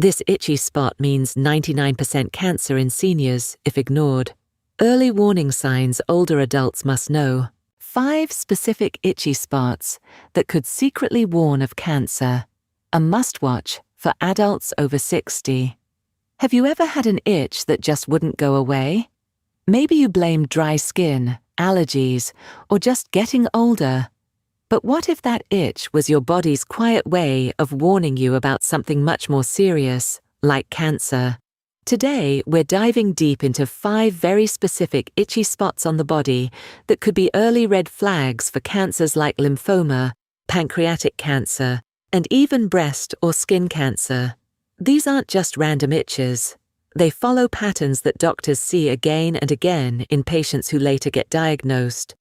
This itchy spot means 99% cancer in seniors if ignored. Early warning signs older adults must know. 5 specific itchy spots that could secretly warn of cancer. A must-watch for adults over 60. Have you ever had an itch that just wouldn't go away? Maybe you blamed dry skin, allergies, or just getting older. But what if that itch was your body's quiet way of warning you about something much more serious, like cancer? Today, we're diving deep into 5 very specific itchy spots on the body that could be early red flags for cancers like lymphoma, pancreatic cancer, and even breast or skin cancer. These aren't just random itches. They follow patterns that doctors see again and again in patients who later get diagnosed.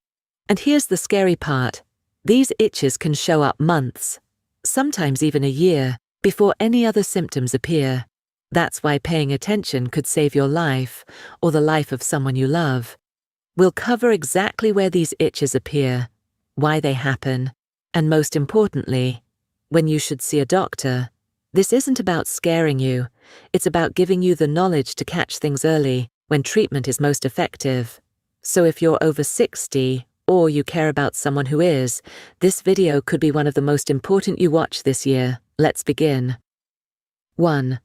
And here's the scary part. These itches can show up months, sometimes even a year, before any other symptoms appear. That's why paying attention could save your life or the life of someone you love. We'll cover exactly where these itches appear, why they happen, and most importantly, when you should see a doctor. This isn't about scaring you, it's about giving you the knowledge to catch things early when treatment is most effective. So if you're over 60 or you care about someone who is, this video could be one of the most important you watch this year. Let's begin. 1.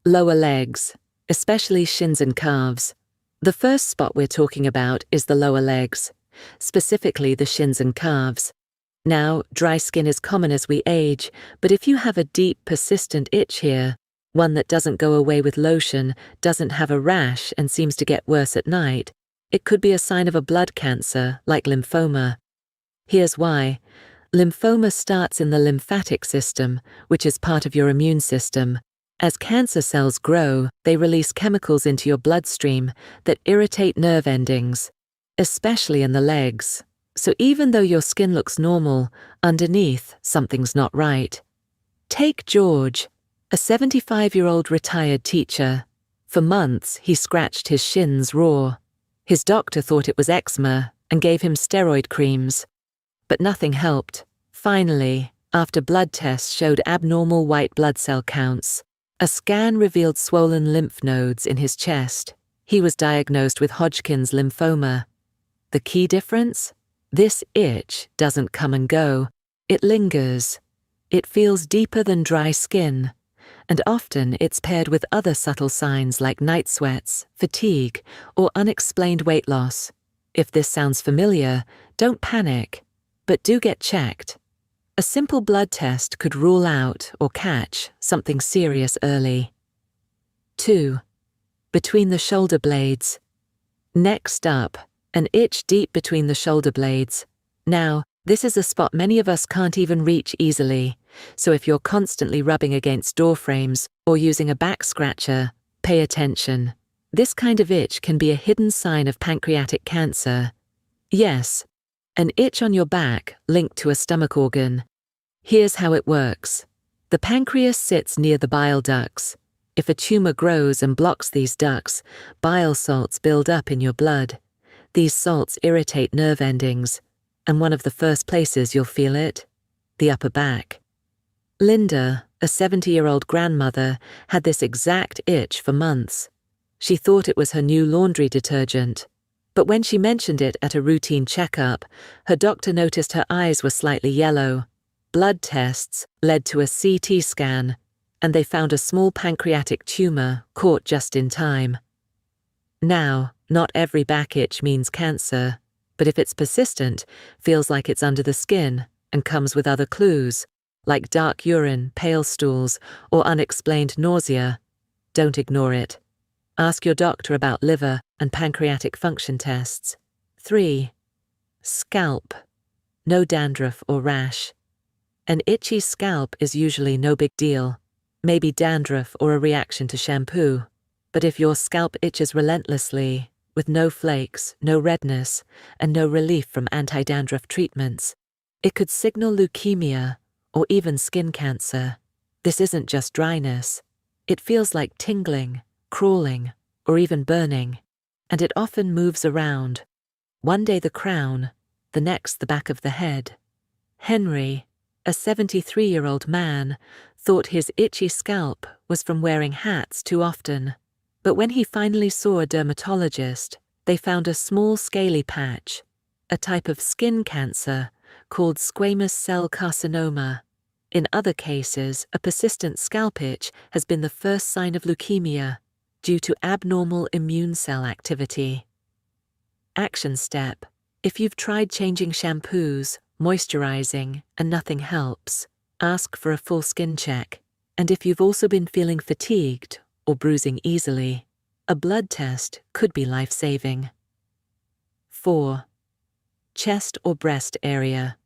Lower legs, especially shins and calves. The first spot we're talking about is the lower legs, specifically the shins and calves. Now, dry skin is common as we age, but if you have a deep, persistent itch here, one that doesn't go away with lotion, doesn't have a rash, and seems to get worse at night, it could be a sign of a blood cancer, like lymphoma. Here's why. Lymphoma starts in the lymphatic system, which is part of your immune system. As cancer cells grow, they release chemicals into your bloodstream that irritate nerve endings, especially in the legs. So even though your skin looks normal, underneath, something's not right. Take George, a 75-year-old retired teacher. For months, he scratched his shins raw. His doctor thought it was eczema and gave him steroid creams. But nothing helped. Finally, after blood tests showed abnormal white blood cell counts, a scan revealed swollen lymph nodes in his chest. He was diagnosed with Hodgkin's lymphoma. The key difference? This itch doesn't come and go. It lingers. It feels deeper than dry skin. And often it's paired with other subtle signs like night sweats, fatigue, or unexplained weight loss. If this sounds familiar, don't panic, but do get checked. A simple blood test could rule out or catch something serious early. 2. Between the shoulder blades. Next up, an itch deep between the shoulder blades. Now, this is a spot many of us can't even reach easily, so if you're constantly rubbing against door frames or using a back scratcher, pay attention. This kind of itch can be a hidden sign of pancreatic cancer. Yes, an itch on your back linked to a stomach organ. Here's how it works. The pancreas sits near the bile ducts. If a tumor grows and blocks these ducts, bile salts build up in your blood. These salts irritate nerve endings, and one of the first places you'll feel it? The upper back. Linda, a 70-year-old grandmother, had this exact itch for months. She thought it was her new laundry detergent. But when she mentioned it at a routine checkup, her doctor noticed her eyes were slightly yellow. Blood tests led to a CT scan, and they found a small pancreatic tumor caught just in time. Now, not every back itch means cancer, but if it's persistent, feels like it's under the skin, and comes with other clues, like dark urine, pale stools, or unexplained nausea, don't ignore it. Ask your doctor about liver and pancreatic function tests. 3. Scalp. No dandruff or rash. An itchy scalp is usually no big deal, maybe dandruff or a reaction to shampoo. But if your scalp itches relentlessly, with no flakes, no redness, and no relief from anti-dandruff treatments, it could signal leukemia or even skin cancer. This isn't just dryness. It feels like tingling, crawling, or even burning, and it often moves around. One day the crown, the next the back of the head. Henry, a 73-year-old man, thought his itchy scalp was from wearing hats too often. But when he finally saw a dermatologist, they found a small scaly patch, a type of skin cancer called squamous cell carcinoma. In other cases, a persistent scalp itch has been the first sign of leukemia due to abnormal immune cell activity. Action step: if you've tried changing shampoos, moisturizing, and nothing helps, ask for a full skin check. And if you've also been feeling fatigued or bruising easily, a blood test could be life-saving. 4. Chest or breast area.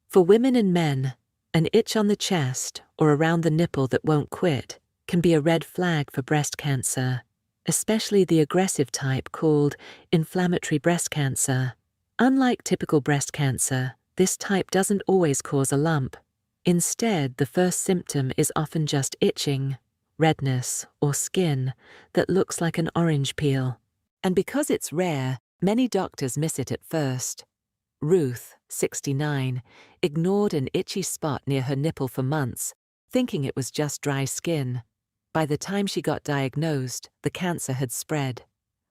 For women and men, an itch on the chest or around the nipple that won't quit can be a red flag for breast cancer, especially the aggressive type called inflammatory breast cancer. Unlike typical breast cancer, this type doesn't always cause a lump. Instead, the first symptom is often just itching, redness, or skin that looks like an orange peel. And because it's rare, many doctors miss it at first. Ruth, 69, ignored an itchy spot near her nipple for months, thinking it was just dry skin. By the time she got diagnosed, the cancer had spread.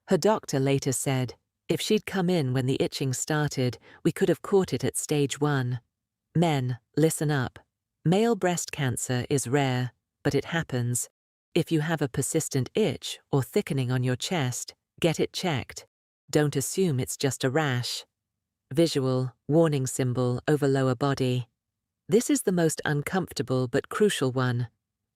Her doctor later said, if she'd come in when the itching started, we could have caught it at stage 1. Men, listen up. Male breast cancer is rare, but it happens. If you have a persistent itch or thickening on your chest, get it checked. Don't assume it's just a rash. Visual, warning symbol over lower body. This is the most uncomfortable but crucial one.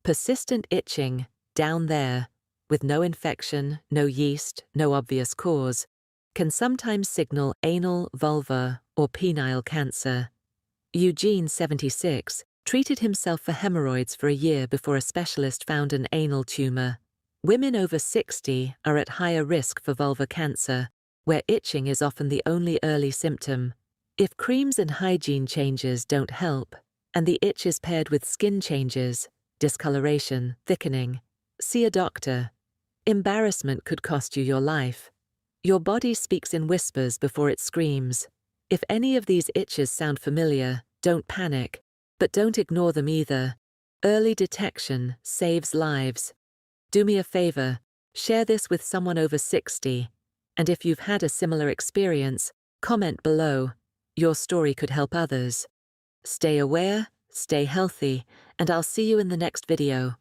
Persistent itching, down there, with no infection, no yeast, no obvious cause, can sometimes signal anal, vulvar, or penile cancer. Eugene, 76, treated himself for hemorrhoids for a year before a specialist found an anal tumor. Women over 60 are at higher risk for vulvar cancer, where itching is often the only early symptom. If creams and hygiene changes don't help, and the itch is paired with skin changes, discoloration, thickening, see a doctor. Embarrassment could cost you your life. Your body speaks in whispers before it screams. If any of these itches sound familiar, don't panic, but don't ignore them either. Early detection saves lives. Do me a favor, share this with someone over 60. And if you've had a similar experience, comment below. Your story could help others. Stay aware, stay healthy, and I'll see you in the next video.